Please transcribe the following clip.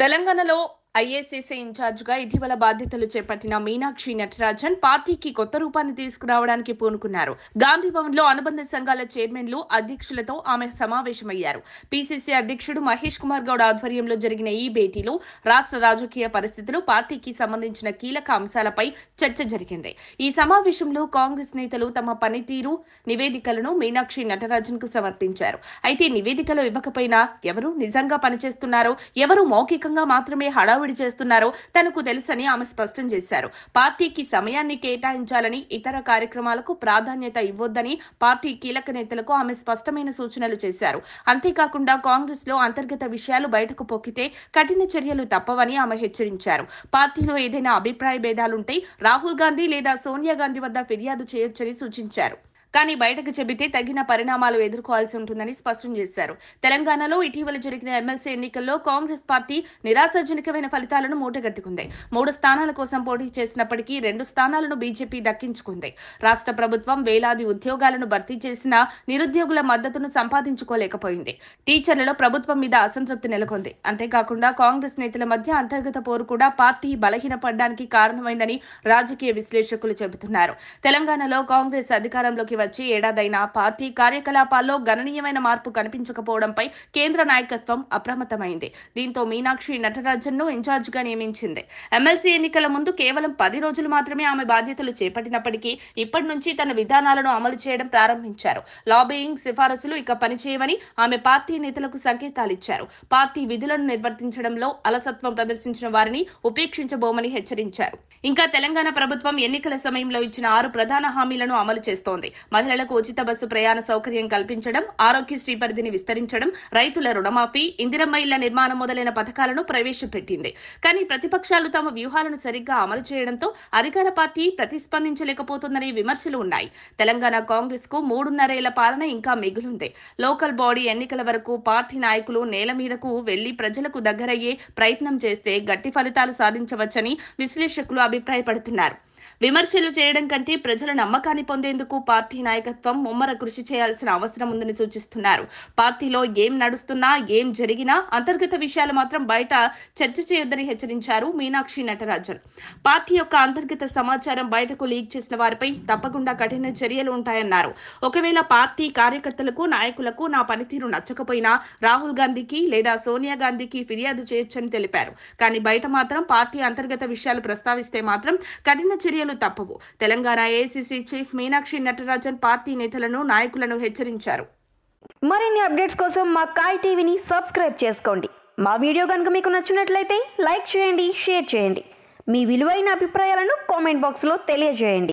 తెలంగాణలో ఐఏసీసీ ఇన్ఛార్జిగా ఇటీవల బాధ్యతలు చేపట్టిన మీనాక్షి నటరాజన్ పార్టీకి కొత్త రూపాన్ని తీసుకురావడానికి పూనుకున్నారు. గాంధీ భవన్లో అనుబంధ సంఘాల చైర్మన్లు, అధ్యక్షులతో ఆమె సమావేశమయ్యారు. పీసీసీ అధ్యక్షుడు మహేష్ కుమార్ గౌడ్ ఆధ్వర్యంలో జరిగిన ఈ భేటీలో రాష్ట్ర రాజకీయ పరిస్థితులు, పార్టీకి సంబంధించిన కీలక అంశాలపై చర్చ జరిగింది. ఈ సమావేశంలో కాంగ్రెస్ నేతలు తమ పనితీరు నివేదికలను మీనాక్షి నటరాజన్ కు సమర్పించారు. అయితే నివేదికలు ఇవ్వకపోయినా ఎవరు నిజంగా పనిచేస్తున్నారో, ఎవరు మౌఖికంగా మాత్రమే హడావుడి చేస్తున్నారో తనకు తెలుసని ఆమె స్పష్టం చేశారు. పార్టీకి సమయాన్ని కేటాయించాలని, ఇతర కార్యక్రమాలకు ప్రాధాన్యత ఇవ్వొద్దని పార్టీ కీలక నేతలకు ఆమె స్పష్టమైన సూచనలు చేశారు. అంతేకాకుండా కాంగ్రెస్ లో అంతర్గత విషయాలు బయటకు పొక్కితే కఠిన చర్యలు తప్పవని ఆమె హెచ్చరించారు. పార్టీలో ఏదైనా అభిప్రాయ భేదాలుంటే రాహుల్ గాంధీ లేదా సోనియా గాంధీ వద్ద ఫిర్యాదు చేయొచ్చని సూచించారు. కానీ బయటకు చెబితే తగిన పరిణామాలు ఎదుర్కోవాల్సి ఉంటుందని స్పష్టం చేశారు. తెలంగాణలో ఇటీవల జరిగిన ఎమ్మెల్సీ ఎన్నికల్లో కాంగ్రెస్ పార్టీ నిరాశాజనకమైన ఫలితాలను మూటగట్టుకుంది. 3 స్థానాల కోసం పోటీ చేసినప్పటికీ 2 స్థానాలను బీజేపీ దక్కించుకుంది. రాష్ట్ర ప్రభుత్వం వేలాది ఉద్యోగాలను భర్తీ చేసినా నిరుద్యోగుల మద్దతును సంపాదించుకోలేకపోయింది. టీచర్లలో ప్రభుత్వం మీద అసంతృప్తి నెలకొంది. అంతేకాకుండా కాంగ్రెస్ నేతల మధ్య అంతర్గత పోరు కూడా పార్టీ బలహీనపడడానికి కారణమైందని రాజకీయ విశ్లేషకులు చెబుతున్నారు. తెలంగాణలో కాంగ్రెస్ అధికారంలోకి వచ్చి ఏడాదైనా పార్టీ కార్యకలాపాల్లో గణనీయమైన మార్పు కనిపించకపోవడంపై కేంద్ర నాయకత్వం అప్రమత్తమైంది. దీంతో మీనాక్షి నటరాజన్ ను ఇన్ఛార్జిగా నియమించింది. ఎమ్మెల్సీ ఎన్నికల ముందు కేవలం 10 రోజులు మాత్రమే ఆమె బాధ్యతలు చేపట్టినప్పటికీ ఇప్పటి నుంచి తన విధానాలను అమలు చేయడం ప్రారంభించారు. లాబియింగ్, సిఫారసులు ఇక పనిచేయవని ఆమె పార్టీ నేతలకు సంకేతాలిచ్చారు. పార్టీ విధులను నిర్వర్తించడంలో అలసత్వం ప్రదర్శించిన వారిని ఉపేక్షించబోమని హెచ్చరించారు. ఇంకా తెలంగాణ ప్రభుత్వం ఎన్నికల సమయంలో ఇచ్చిన 6 ప్రధాన హామీలను అమలు చేస్తోంది. మహిళలకు ఉచిత బస్సు ప్రయాణ సౌకర్యం కల్పించడం, ఆరోగ్యశ్రీ పరిధిని విస్తరించడం, రైతుల రుణమాఫీ, ఇందిరమ్మ ఇళ్ల నిర్మాణం మొదలైన పథకాలను ప్రవేశపెట్టింది. కానీ ప్రతిపక్షాలు తమ వ్యూహాలను సరిగ్గా అమలు చేయడంతో అధికార పార్టీ ప్రతిస్పందించలేకపోతుందనే విమర్శలు ఉన్నాయి. తెలంగాణ కాంగ్రెస్ కు 3.5 ఏళ్ల పాలన ఇంకా మిగిలింది. లోకల్ బాడీ ఎన్నికల వరకు పార్టీ నాయకులు నేల మీదకు వెళ్లి ప్రజలకు దగ్గరయ్యే ప్రయత్నం చేస్తే గట్టి ఫలితాలు సాధించవచ్చని విశ్లేషకులు అభిప్రాయపడుతున్నారు. విమర్శలు చేయడం కంటే ప్రజల నమ్మకాన్ని పొందేందుకు పార్టీ నాయకత్వం ముమ్మర కృషి చేయాల్సిన అవసరం ఉందని సూచిస్తున్నారు. పార్టీలో ఏం నడుస్తున్నా, ఏం జరిగినా అంతర్గత విషయాలు మాత్రం బయట చర్చ చేయొద్దని హెచ్చరించారు మీనాక్షి నటరాజన్. పార్టీ యొక్క అంతర్గత సమాచారం బయటకు లీక్ చేసిన వారిపై తప్పకుండా కఠిన చర్యలు ఉంటాయన్నారు. ఒకవేళ పార్టీ కార్యకర్తలకు, నాయకులకు నా పనితీరు నచ్చకపోయినా రాహుల్ గాంధీకి లేదా సోనియా గాంధీకి ఫిర్యాదు చేయొచ్చని తెలిపారు. కానీ బయట మాత్రం పార్టీ అంతర్గత విషయాలు ప్రస్తావిస్తే మాత్రం కఠిన చర్యలు తప్పవు. Telangana AICC chief Meenakshi Natarajan party నేతలను, నాయకులను హెచ్చరించారు. మరిన్ని అప్డేట్స్ కోసం మా కాయ్ టీవీని సబ్స్క్రైబ్ చేసుకోండి. మా వీడియో కనుక మీకు నచ్చినట్లయితే లైక్ చేయండి, షేర్ చేయండి. మీ విలువైన అభిప్రాయాలను కామెంట్ బాక్స్లో తెలియజేయండి.